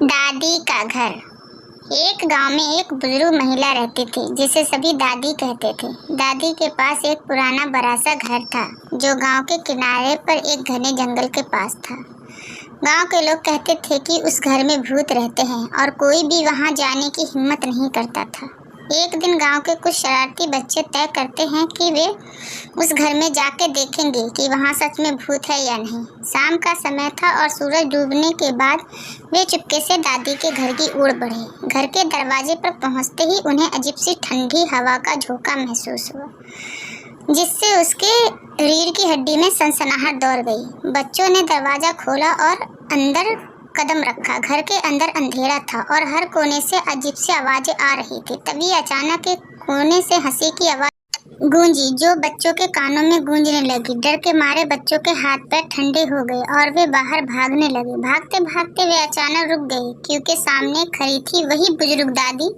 दादी का घर। एक गांव में एक बुजुर्ग महिला रहती थी जिसे सभी दादी कहते थे। दादी के पास एक पुराना बड़ा सा घर था जो गांव के किनारे पर एक घने जंगल के पास था। गांव के लोग कहते थे कि उस घर में भूत रहते हैं और कोई भी वहां जाने की हिम्मत नहीं करता था। एक दिन गांव के कुछ शरारती बच्चे तय करते हैं कि वे उस घर में जाके देखेंगे कि वहां सच में भूत है या नहीं। शाम का समय था और सूरज डूबने के बाद वे चुपके से दादी के घर की ओर बढ़े। घर के दरवाजे पर पहुंचते ही उन्हें अजीब सी ठंडी हवा का झोंका महसूस हुआ, जिससे उसके रीढ़ की हड्डी में सनसनाहट दौड़ गई। बच्चों ने दरवाजा खोला और अंदर कदम रखा। घर के अंदर अंधेरा था और हर कोने से अजीब सी आवाजें आ रही थी। तभी अचानक एक कोने से हंसी की आवाज गूंजी जो बच्चों के कानों में गूंजने लगी। डर के मारे बच्चों के हाथ पैर ठंडे हो गए और वे बाहर भागने लगे। भागते भागते वे अचानक रुक गए क्योंकि सामने खड़ी थी वही बुजुर्ग दादी।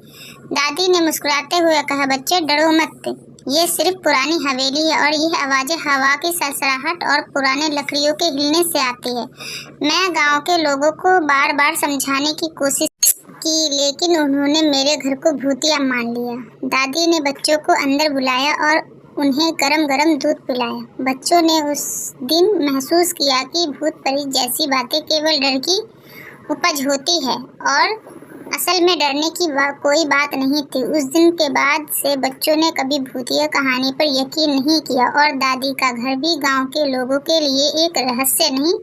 दादी ने मुस्कुराते हुए कहा, बच्चे डरो मत, ये सिर्फ पुरानी हवेली है और यह आवाजें हवा की सरसराहट और पुराने लकड़ियों के हिलने से आती है। मैं गांव के लोगों को बार बार समझाने की कोशिश की, लेकिन उन्होंने मेरे घर को भूतिया मान लिया। दादी ने बच्चों को अंदर बुलाया और उन्हें गरम गरम दूध पिलाया। बच्चों ने उस दिन महसूस किया कि भूत प्रेत जैसी बातें केवल डर की उपज होती है और असल में डरने की कोई बात नहीं थी। उस दिन के बाद से बच्चों ने कभी भूतिया कहानी पर यकीन नहीं किया और दादी का घर भी गांव के लोगों के लिए एक रहस्य नहीं